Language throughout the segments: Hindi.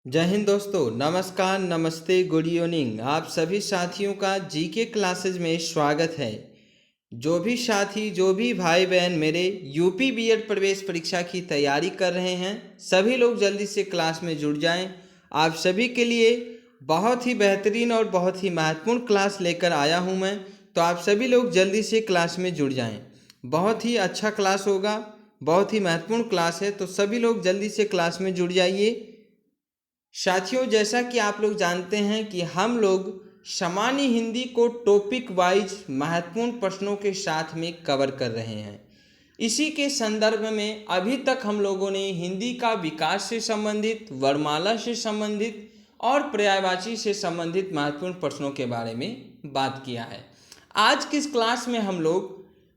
जय हिंद दोस्तों, नमस्कार, नमस्ते, गुड इवनिंग। आप सभी साथियों का जीके क्लासेज में स्वागत है। जो भी साथी, जो भी भाई बहन मेरे यूपी बीएड प्रवेश परीक्षा की तैयारी कर रहे हैं, सभी लोग जल्दी से क्लास में जुड़ जाएं। आप सभी के लिए बहुत ही बेहतरीन और बहुत ही महत्वपूर्ण क्लास लेकर आया हूं मैं, तो आप सभी लोग जल्दी से क्लास में जुड़ जाएं। बहुत ही अच्छा क्लास होगा, बहुत ही महत्वपूर्ण क्लास है, तो सभी लोग जल्दी से क्लास में जुड़ जाइए। साथियों, जैसा कि आप लोग जानते हैं कि हम लोग सामान्य हिंदी को टॉपिक वाइज महत्वपूर्ण प्रश्नों के साथ में कवर कर रहे हैं। इसी के संदर्भ में अभी तक हम लोगों ने हिंदी का विकास से संबंधित, वर्णमाला से संबंधित और पर्यायवाची से संबंधित महत्वपूर्ण प्रश्नों के बारे में बात किया है। आज की इस क्लास में हम लोग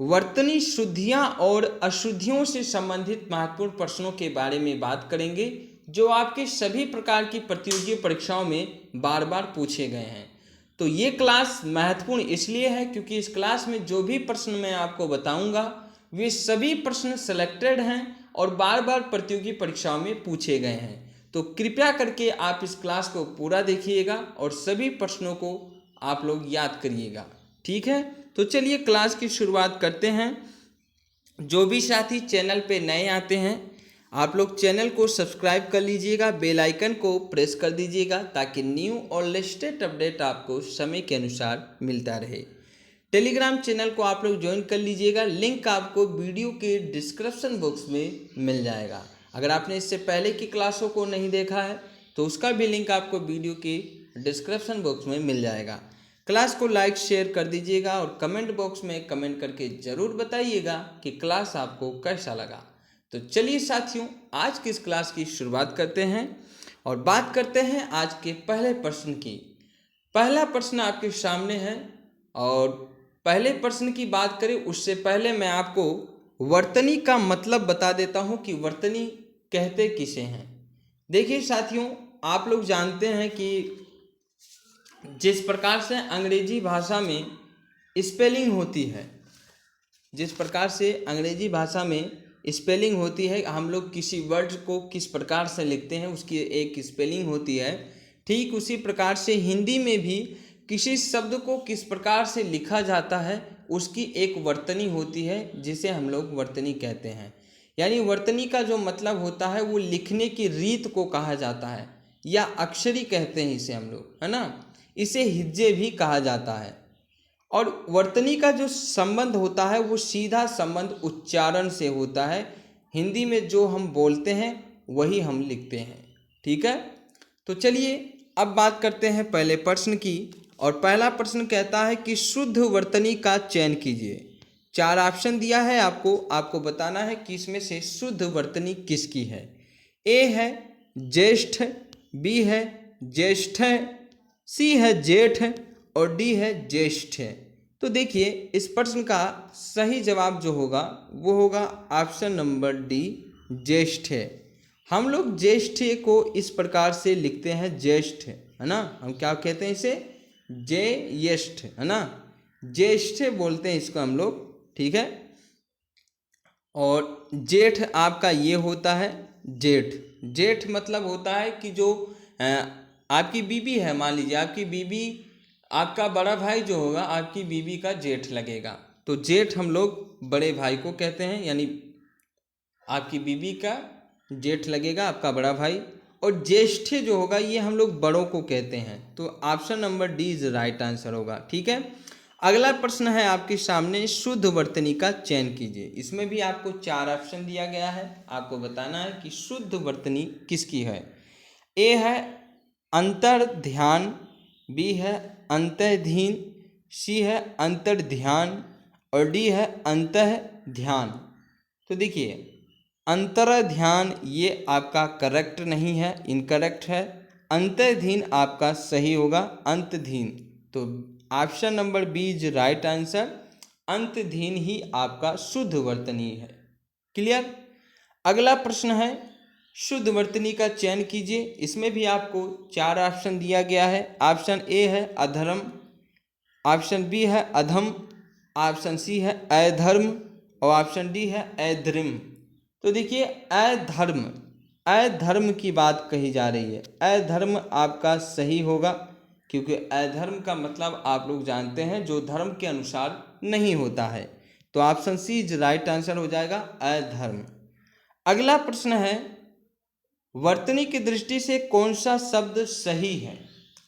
वर्तनी शुद्धियाँ और अशुद्धियों से संबंधित महत्वपूर्ण प्रश्नों के बारे में बात करेंगे, जो आपके सभी प्रकार की प्रतियोगी परीक्षाओं में बार बार पूछे गए हैं। तो ये क्लास महत्वपूर्ण इसलिए है क्योंकि इस क्लास में जो भी प्रश्न मैं आपको बताऊंगा वे सभी प्रश्न सिलेक्टेड हैं और बार बार प्रतियोगी परीक्षाओं में पूछे गए हैं। तो कृपया करके आप इस क्लास को पूरा देखिएगा और सभी प्रश्नों को आप लोग याद करिएगा, ठीक है। तो चलिए क्लास की शुरुआत करते हैं। जो भी साथी चैनल पे नए आते हैं, आप लोग चैनल को सब्सक्राइब कर लीजिएगा, बेल आइकन को प्रेस कर दीजिएगा ताकि न्यू और लेटेस्ट अपडेट आपको समय के अनुसार मिलता रहे। टेलीग्राम चैनल को आप लोग ज्वाइन कर लीजिएगा, लिंक आपको वीडियो के डिस्क्रिप्शन बॉक्स में मिल जाएगा। अगर आपने इससे पहले की क्लासों को नहीं देखा है तो उसका भी लिंक आपको वीडियो के डिस्क्रिप्शन बॉक्स में मिल जाएगा। क्लास को लाइक शेयर कर दीजिएगा और कमेंट बॉक्स में कमेंट करके ज़रूर बताइएगा कि क्लास आपको कैसा लगा। तो चलिए साथियों, आज की इस क्लास की शुरुआत करते हैं और बात करते हैं आज के पहले प्रश्न की। पहला प्रश्न आपके सामने है और पहले प्रश्न की बात करें उससे पहले मैं आपको वर्तनी का मतलब बता देता हूं कि वर्तनी कहते किसे हैं। देखिए साथियों, आप लोग जानते हैं कि जिस प्रकार से अंग्रेजी भाषा में स्पेलिंग होती है, जिस प्रकार से अंग्रेजी भाषा में स्पेलिंग होती है, हम लोग किसी वर्ड को किस प्रकार से लिखते हैं उसकी एक स्पेलिंग होती है। ठीक उसी प्रकार से हिंदी में भी किसी शब्द को किस प्रकार से लिखा जाता है उसकी एक वर्तनी होती है, जिसे हम लोग वर्तनी कहते हैं। यानी वर्तनी का जो मतलब होता है वो लिखने की रीत को कहा जाता है, या अक्षरी कहते हैं इसे हम लोग, है ना। इसे हिज्जे भी कहा जाता है। और वर्तनी का जो संबंध होता है वो सीधा संबंध उच्चारण से होता है। हिंदी में जो हम बोलते हैं वही हम लिखते हैं, ठीक है। तो चलिए अब बात करते हैं पहले प्रश्न की। और पहला प्रश्न कहता है कि शुद्ध वर्तनी का चयन कीजिए। 4 ऑप्शन दिया है आपको बताना है कि इसमें से शुद्ध वर्तनी किसकी है। ए है ज्येष्ठ, बी है ज्येष्ठ, सी है जेठ और डी है ज्येष्ठ है। तो देखिए इस प्रश्न का सही जवाब जो होगा वो होगा ऑप्शन नंबर डी, ज्येष्ठ है। हम लोग ज्येष्ठ को इस प्रकार से लिखते हैं, ज्येष्ठ, है ना। हम क्या कहते हैं इसे, ज्येष्ठ, है ना, ज्येष्ठ बोलते हैं इसको हम लोग, ठीक है। और जेठ आपका ये होता है जेठ। जेठ मतलब होता है कि जो आपकी बीबी है, मान लीजिए आपकी बीबी, आपका बड़ा भाई जो होगा आपकी बीबी का जेठ लगेगा, तो जेठ हम लोग बड़े भाई को कहते हैं, यानी आपकी बीबी का जेठ लगेगा आपका बड़ा भाई। और ज्येष्ठ जो होगा ये हम लोग बड़ों को कहते हैं। तो option number D is right answer होगा, ठीक है। अगला प्रश्न है आपके सामने, शुद्ध वर्तनी का चयन कीजिए। इसमें भी आपको 4 ऑप्शन दिया गया है, आपको बताना है कि शुद्ध वर्तनी किसकी है। ए है अंतर ध्यान, बी है अंतःधीन, सी है अंतर ध्यान और डी है अंतः ध्यान। तो देखिए अंतर ध्यान ये आपका करेक्ट नहीं है, इनकरेक्ट है। अंतःधीन आपका सही होगा, अंतधीन। तो option number B is right answer, अंतधीन ही आपका शुद्ध वर्तनी है। क्लियर। अगला प्रश्न है, शुद्ध वर्तनी का चयन कीजिए। इसमें भी आपको 4 ऑप्शन दिया गया है। ऑप्शन ए है अधर्म, ऑप्शन बी है अधम, ऑप्शन सी है अधर्म और ऑप्शन डी है अधर्म। तो देखिए अधर्म, अधर्म की बात कही जा रही है। अधर्म आपका सही होगा, क्योंकि अधर्म का मतलब आप लोग जानते हैं जो धर्म के अनुसार नहीं होता है। तो option c is right answer हो जाएगा, अधर्म। अगला प्रश्न है, वर्तनी की दृष्टि से कौन सा शब्द सही है।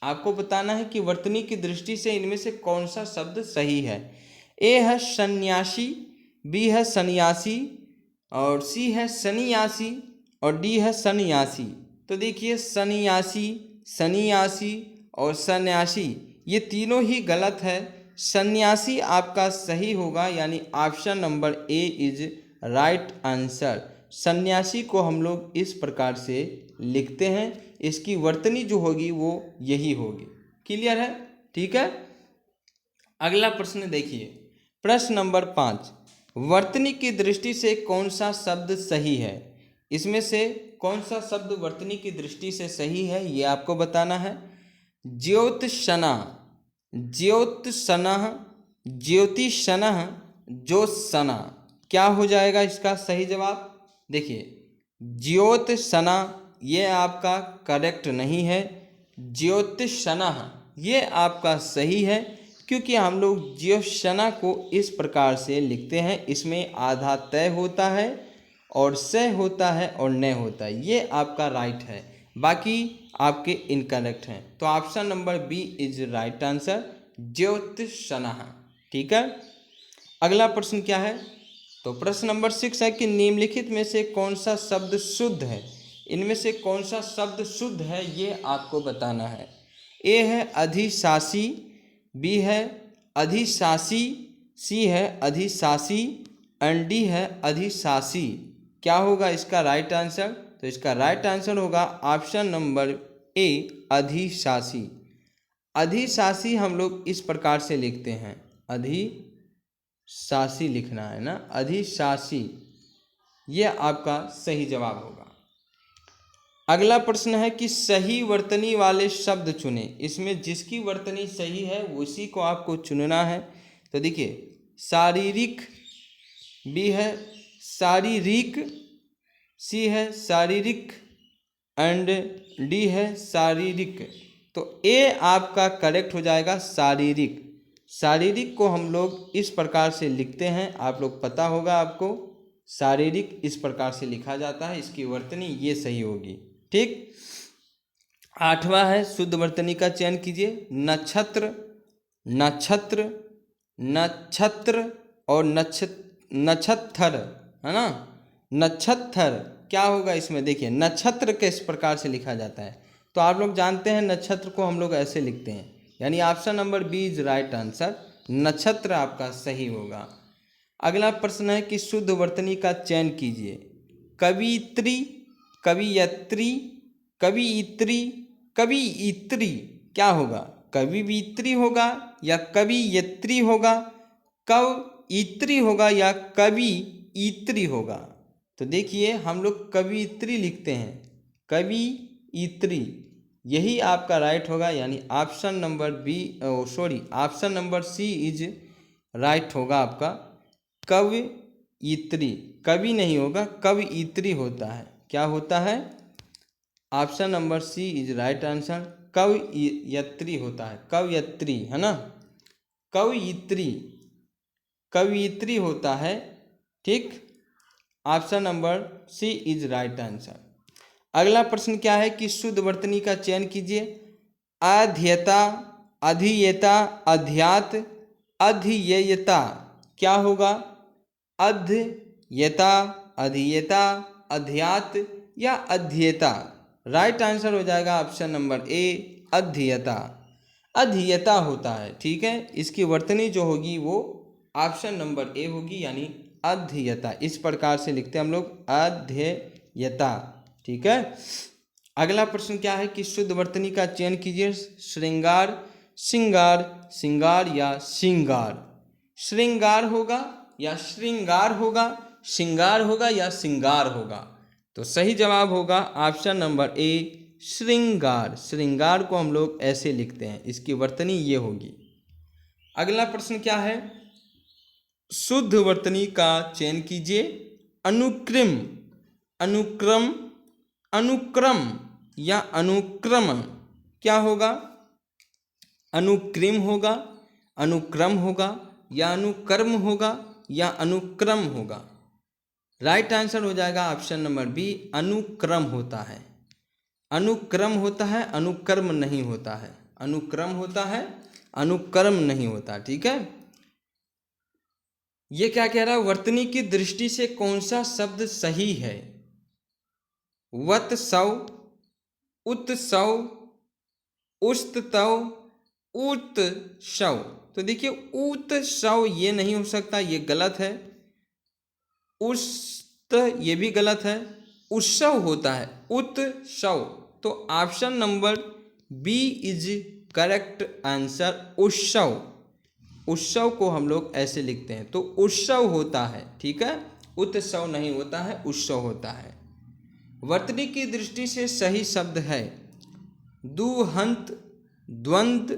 आपको बताना है कि वर्तनी की दृष्टि से इनमें से कौन सा शब्द सही है। ए है सन्यासी, बी है सन्यासी, और सी है सन्यासी, और डी है सन्यासी। तो देखिए सन्यासी, सन्यासी और सन्यासी ये तीनों ही गलत है। सन्यासी आपका सही होगा, यानी option number A is right answer. सन्यासी को हम लोग इस प्रकार से लिखते हैं, इसकी वर्तनी जो होगी वो यही होगी। क्लियर है? ठीक है। अगला प्रश्न देखिए, प्रश्न नंबर 5, वर्तनी की दृष्टि से कौन सा शब्द सही है। इसमें से कौन सा शब्द वर्तनी की दृष्टि से सही है ये आपको बताना है। ज्योत्सना, ज्योत्सनः, ज्योतिषनः, ज्योत्सना, क्या हो जाएगा इसका सही जवाब। देखिए ज्योत्सना ये आपका करेक्ट नहीं है, ज्योतिषनः ये आपका सही है, क्योंकि हम लोग ज्योत्सना को इस प्रकार से लिखते हैं, इसमें आधा तय होता है और से होता है और न होता है। ये आपका राइट है, बाकी आपके इनकरेक्ट हैं। तो option number B is right answer, ज्योतिषनः। ठीक है। अगला प्रश्न क्या है, तो प्रश्न नंबर 6 है कि निम्नलिखित में से कौन सा शब्द शुद्ध है। इनमें से कौन सा शब्द शुद्ध है ये आपको बताना है। ए है अधिशासी, बी है अधिशासी, सी है अधिशासी, एंड डी है अधिशासी। क्या होगा इसका राइट आंसर। तो इसका राइट आंसर होगा ऑप्शन नंबर ए अधिशासी। अधिशासी हम लोग इस प्रकार से लिखते हैं, अधिशासी लिखना है ना, अधिशासी, यह आपका सही जवाब होगा। अगला प्रश्न है कि सही वर्तनी वाले शब्द चुने। इसमें जिसकी वर्तनी सही है उसी को आपको चुनना है। तो देखिए शारीरिक, बी है शारीरिक, सी है शारीरिक, एंड डी है शारीरिक। तो ए आपका करेक्ट हो जाएगा शारीरिक। शारीरिक को हम लोग इस प्रकार से लिखते हैं, आप लोग पता होगा आपको, शारीरिक इस प्रकार से लिखा जाता है, इसकी वर्तनी ये सही होगी। ठीक। 8वां है शुद्ध वर्तनी का चयन कीजिए। नक्षत्र, नक्षत्र, नक्षत्र और नक्षत्र, है ना, नक्षत्र क्या होगा इसमें। देखिए नक्षत्र किस प्रकार से लिखा जाता है, तो आप लोग जानते हैं नक्षत्र को हम लोग ऐसे लिखते हैं, यानी option number B is right answer, नक्षत्र आपका सही होगा। अगला प्रश्न है कि शुद्ध वर्तनी का चयन कीजिए। कवित्री, कवियत्री, कवियत्री, कवियत्री, क्या होगा, कवियत्री होगा या कवियत्री होगा, कवियत्री होगा या कवियत्री होगा। तो देखिए हम लोग कवियत्री लिखते हैं, कवियत्री, यही आपका राइट होगा, यानी option number b, option number c is right होगा आपका, कवियत्री। कवि नहीं होगा, कवियत्री होता है। क्या होता है, option number c is right answer, कवियत्री होता है, कवियत्री, है ना, कवियत्री, कवियत्री होता है। ठीक, option number c is right answer. अगला प्रश्न क्या है कि शुद्ध वर्तनी का चयन कीजिए। अध्येता, अधियेता, अध्यात, अधियेयता, क्या होगा, अध्येता, अधियेता, अध्यात या अध्येता। राइट आंसर हो जाएगा ऑप्शन नंबर ए अध्येता, अध्येता होता है। ठीक है, इसकी वर्तनी जो होगी वो ऑप्शन नंबर ए होगी, यानी अध्येता। इस प्रकार से लिखते हैं हम लोग, अध्येयता। ठीक है। अगला प्रश्न क्या है कि शुद्ध वर्तनी का चयन कीजिए। श्रृंगार, श्रृंगार, श्रृंगार या श्रृंगार। श्रृंगार होगा या श्रृंगार होगा, श्रृंगार होगा या श्रृंगार होगा। तो सही जवाब होगा ऑप्शन नंबर ए श्रृंगार। श्रृंगार को हम लोग ऐसे लिखते हैं, इसकी वर्तनी ये होगी। अगला प्रश्न क्या है, शुद्ध वर्तनी का चयन कीजिए। अनुक्रम, अनुक्रम, अनुक्रम या अनुक्रम क्या होगा? अनुक्रिम होगा, अनुक्रम होगा, या अनुकर्म होगा, या अनुक्रम होगा? राइट आंसर हो जाएगा ऑप्शन नंबर बी, अनुक्रम होता है। अनुक्रम होता है, अनुकर्म नहीं होता है। अनुक्रम होता है, अनुकर्म नहीं होता। ठीक है, ये क्या कह रहा है? वर्तनी की दृष्टि से कौन सा शब्द सही है? वत्सव, उत्सव, उस्तव, उत्सव। तो देखिए उत्सव ये नहीं हो सकता, ये गलत है। उस्त ये भी गलत है। उत्सव होता है, उत्सव। तो option number B is correct answer, उत्सव। उत्सव को हम लोग ऐसे लिखते हैं, तो उत्सव होता है। ठीक है, उत्सव नहीं होता है, उत्सव होता है। वर्तनी की दृष्टि से सही शब्द है दुहंत, द्वंद्व,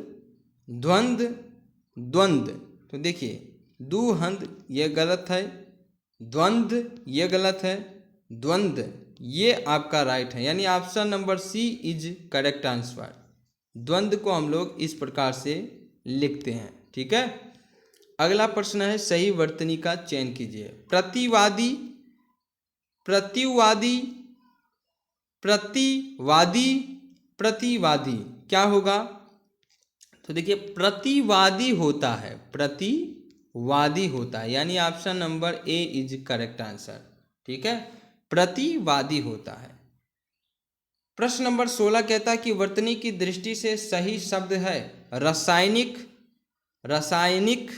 द्वंद्व, द्वंद्व। तो देखिए दुहंत ये गलत है, द्वंद्व ये गलत है, द्वंद्व ये आपका राइट है, यानी option number c is correct answer. द्वंद्व को हम लोग इस प्रकार से लिखते हैं। ठीक है, अगला प्रश्न है सही वर्तनी का चयन कीजिए। प्रतिवादी, प्रतिवादी, प्रतिवादी, प्रतिवादी क्या होगा? तो देखिए प्रतिवादी होता है, प्रतिवादी होता है, यानी option number A is correct answer. ठीक है, प्रतिवादी होता है। प्रश्न नंबर 16 कहता है कि वर्तनी की दृष्टि से सही शब्द है रासायनिक, रासायनिक,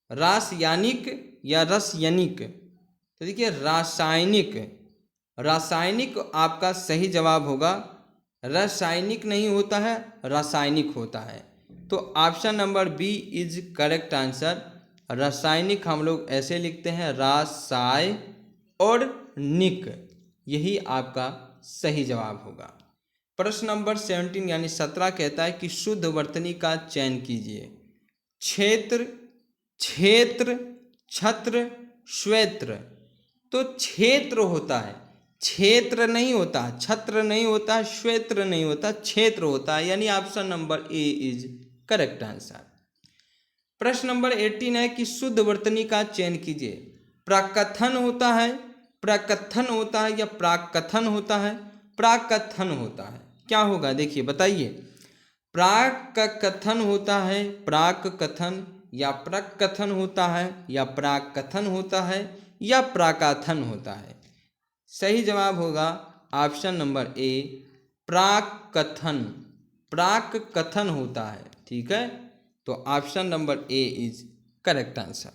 रासायनिक, या रसायनिक। तो देखिए रासायनिक, रासायनिक आपका सही जवाब होगा। रासायनिक नहीं होता है, रासायनिक होता है। तो option number B is correct answer. रासायनिक हम लोग ऐसे लिखते हैं, रासाय और निक, यही आपका सही जवाब होगा। प्रश्न नंबर 17 यानी 17 कहता है कि शुद्ध वर्तनी का चयन कीजिए। क्षेत्र, क्षेत्र, छत्र, श्वेत्र। तो क्षेत्र होता है, क्षेत्र नहीं होता, छत्र नहीं होता, श्वेत्र नहीं होता, क्षेत्र होता है, यानी option number A is correct answer. प्रश्न नंबर 18 है कि शुद्ध वर्तनी का चयन कीजिए। प्रकथन होता है, प्रकथन होता है, या प्राकथन होता है? प्राकथन होता है। क्या होगा देखिए बताइए। प्राकथन होता है, प्राकथन, या प्रकथन होता है, या प्राकथन होता है, या प्राकथन होता है? सही जवाब होगा ऑप्शन नंबर ए, प्राकथन, प्राकथन होता है। ठीक है, तो option number A is correct answer.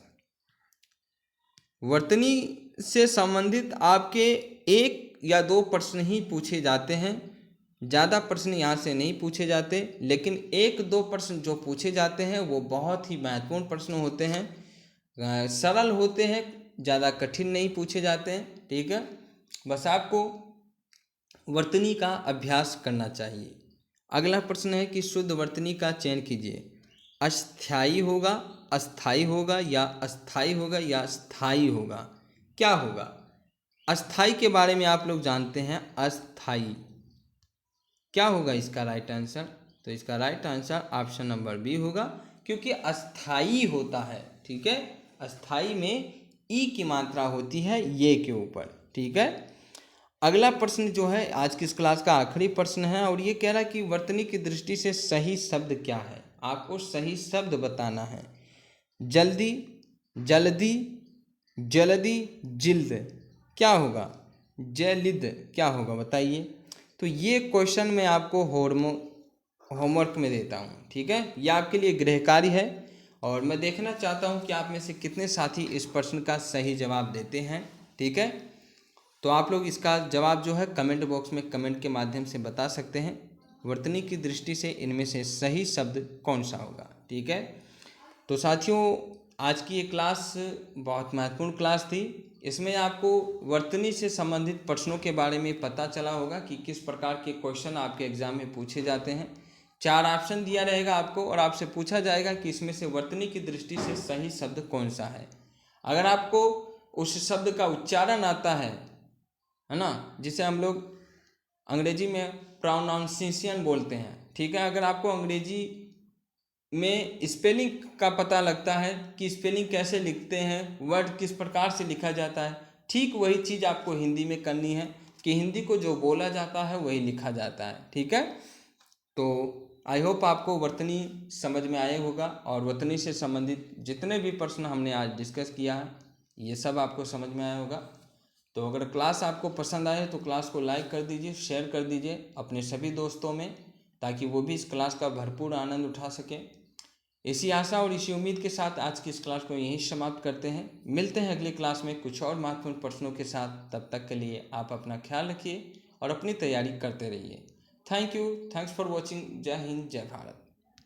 वर्तनी से संबंधित आपके एक या दो प्रश्न ही पूछे जाते हैं, ज़्यादा प्रश्न यहाँ से नहीं पूछे जाते, लेकिन एक दो प्रश्न जो पूछे जाते हैं वो बहुत ही महत्वपूर्ण प्रश्न होते हैं, सरल होते हैं, ज़्यादा कठिन नहीं पूछे जाते हैं। ठीक है, बस आपको वर्तनी का अभ्यास करना चाहिए। अगला प्रश्न है कि शुद्ध वर्तनी का चयन कीजिए। अस्थायी होगा, अस्थायी होगा, या अस्थायी होगा, या स्थायी होगा? क्या होगा? अस्थायी के बारे में आप लोग जानते हैं, अस्थायी क्या होगा इसका राइट आंसर? तो इसका right answer option number b होगा, क्योंकि अस्थायी होता है। ठीक है, अस्थायी में ई की मात्रा होती है ये के ऊपर। ठीक है, अगला प्रश्न जो है आज की इस क्लास का आखिरी प्रश्न है, और ये कह रहा है कि वर्तनी की दृष्टि से सही शब्द क्या है? आपको सही शब्द बताना है। जल्दी, जल्दी, जल्दी, जिल्द क्या होगा? जलिद क्या होगा बताइए। तो ये क्वेश्चन मैं आपको होमवर्क में देता हूँ। ठीक है, ये आपके लिए गृह कार्य है, और मैं देखना चाहता हूँ कि आप में से कितने साथी इस प्रश्न का सही जवाब देते हैं। ठीक है, तो आप लोग इसका जवाब जो है कमेंट बॉक्स में कमेंट के माध्यम से बता सकते हैं। वर्तनी की दृष्टि से इनमें से सही शब्द कौन सा होगा? ठीक है, तो साथियों आज की ये क्लास बहुत महत्वपूर्ण क्लास थी। इसमें आपको वर्तनी से संबंधित प्रश्नों के बारे में पता चला होगा कि किस प्रकार के क्वेश्चन आपके एग्जाम में पूछे जाते हैं। 4 ऑप्शन दिया रहेगा आपको, और आपसे पूछा जाएगा कि इसमें से वर्तनी की दृष्टि से सही शब्द कौन सा है। अगर आपको उस शब्द का उच्चारण आता है ना, जिसे हम लोग अंग्रेजी में प्रोनाउंसिएशन बोलते हैं, ठीक है। अगर आपको अंग्रेजी में स्पेलिंग का पता लगता है कि स्पेलिंग कैसे लिखते हैं, वर्ड किस प्रकार से लिखा जाता है, ठीक वही चीज़ आपको हिंदी में करनी है कि हिंदी को जो बोला जाता है वही लिखा जाता है, ठीक है। तो आई होप आपको वर्तनी समझ में आया होगा और वर्तनी से संबंधित जितने भी प्रश्न हमने आज डिस्कस किया है ये सब आपको समझ में आया होगा। तो अगर क्लास आपको पसंद आए तो क्लास को लाइक कर दीजिए, शेयर कर दीजिए अपने सभी दोस्तों में, ताकि वो भी इस क्लास का भरपूर आनंद उठा सकें। इसी आशा और इसी उम्मीद के साथ आज की इस क्लास को यहीं समाप्त करते हैं। मिलते हैं अगली क्लास में कुछ और महत्वपूर्ण प्रश्नों के साथ। तब तक के लिए आप अपना ख्याल रखिए और अपनी तैयारी करते रहिए। Thank you, thanks for watching. जय हिंद, जय भारत।